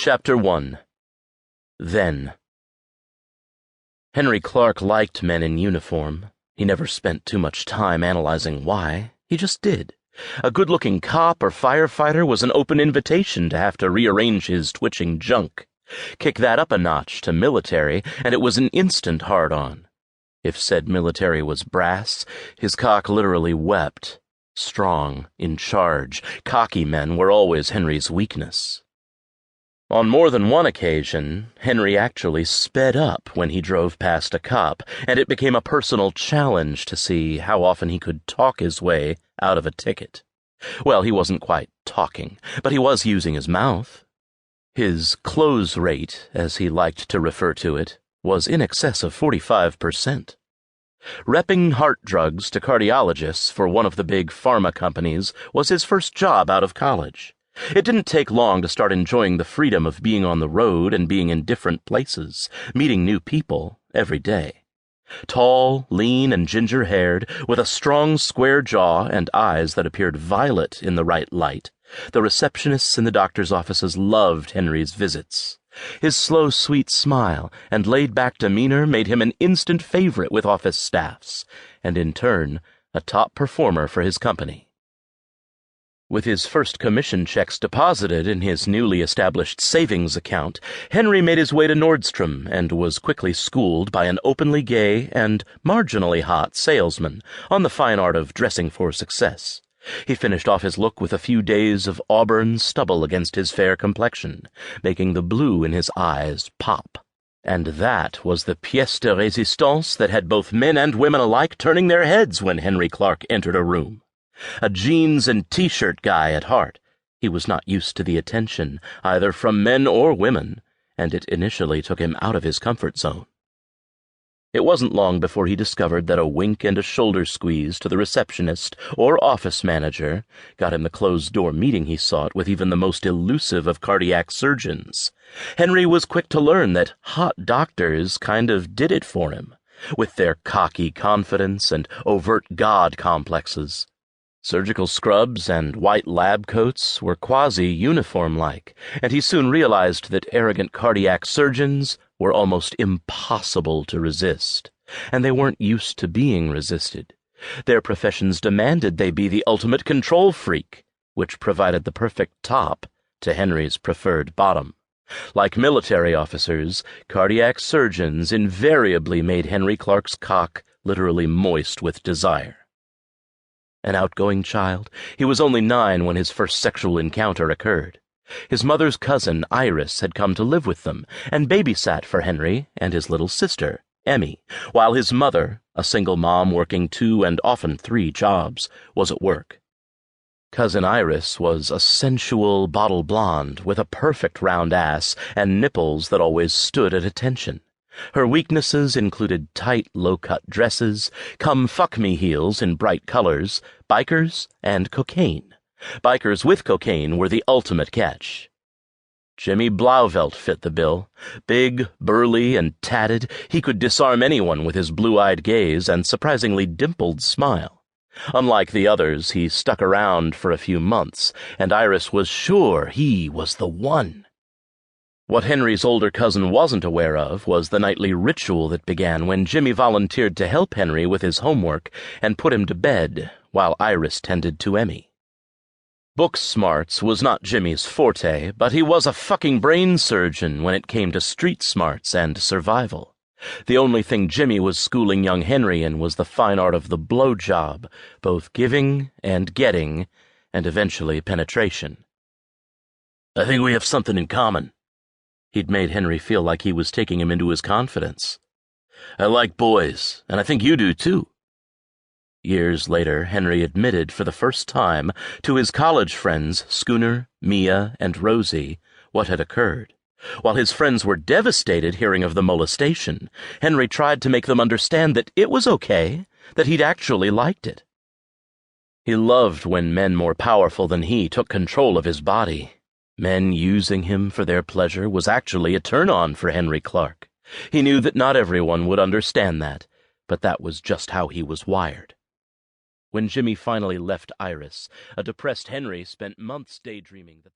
Chapter 1. Then. Henry Clark liked men in uniform. He never spent too much time analyzing why. He just did. A good-looking cop or firefighter was an open invitation to have to rearrange his twitching junk. Kick that up a notch to military, and it was an instant hard-on. If said military was brass, his cock literally wept. Strong, in charge, cocky men were always Henry's weakness. On more than one occasion, Henry actually sped up when he drove past a cop, and it became a personal challenge to see how often he could talk his way out of a ticket. Well, he wasn't quite talking, but he was using his mouth. His close rate, as he liked to refer to it, was in excess of 45%. Repping heart drugs to cardiologists for one of the big pharma companies was his first job out of college. It didn't take long to start enjoying the freedom of being on the road and being in different places, meeting new people every day. Tall, lean, and ginger-haired, with a strong square jaw and eyes that appeared violet in the right light, the receptionists in the doctor's offices loved Henry's visits. His slow, sweet smile and laid-back demeanor made him an instant favorite with office staffs, and in turn, a top performer for his company. With his first commission checks deposited in his newly established savings account, Henry made his way to Nordstrom and was quickly schooled by an openly gay and marginally hot salesman on the fine art of dressing for success. He finished off his look with a few days of auburn stubble against his fair complexion, making the blue in his eyes pop. And that was the pièce de résistance that had both men and women alike turning their heads when Henry Clark entered a room. A jeans and t-shirt guy at heart, he was not used to the attention, either from men or women, and it initially took him out of his comfort zone. It wasn't long before he discovered that a wink and a shoulder squeeze to the receptionist or office manager got him the closed-door meeting he sought with even the most elusive of cardiac surgeons. Henry was quick to learn that hot doctors kind of did it for him, with their cocky confidence and overt god complexes. Surgical scrubs and white lab coats were quasi-uniform-like, and he soon realized that arrogant cardiac surgeons were almost impossible to resist, and they weren't used to being resisted. Their professions demanded they be the ultimate control freak, which provided the perfect top to Henry's preferred bottom. Like military officers, cardiac surgeons invariably made Henry Clark's cock literally moist with desire. An outgoing child, he was only 9 when his first sexual encounter occurred. His mother's cousin, Iris, had come to live with them and babysat for Henry and his little sister, Emmy, while his mother, a single mom working 2 and often 3 jobs, was at work. Cousin Iris was a sensual bottle blonde with a perfect round ass and nipples that always stood at attention. Her weaknesses included tight, low-cut dresses, come-fuck-me heels in bright colors, bikers, and cocaine. Bikers with cocaine were the ultimate catch. Jimmy Blauvelt fit the bill. Big, burly, and tatted, he could disarm anyone with his blue-eyed gaze and surprisingly dimpled smile. Unlike the others, he stuck around for a few months, and Iris was sure he was the one. What Henry's older cousin wasn't aware of was the nightly ritual that began when Jimmy volunteered to help Henry with his homework and put him to bed while Iris tended to Emmy. Book smarts was not Jimmy's forte, but he was a fucking brain surgeon when it came to street smarts and survival. The only thing Jimmy was schooling young Henry in was the fine art of the blowjob, both giving and getting, and eventually penetration. "I think we have something in common." He'd made Henry feel like he was taking him into his confidence. "I like boys, and I think you do too." Years later, Henry admitted for the first time to his college friends, Schooner, Mia, and Rosie, what had occurred. While his friends were devastated hearing of the molestation, Henry tried to make them understand that it was okay, that he'd actually liked it. He loved when men more powerful than he took control of his body. Men using him for their pleasure was actually a turn-on for Henry Clark. He knew that not everyone would understand that, but that was just how he was wired. When Jimmy finally left Iris, a depressed Henry spent months daydreaming that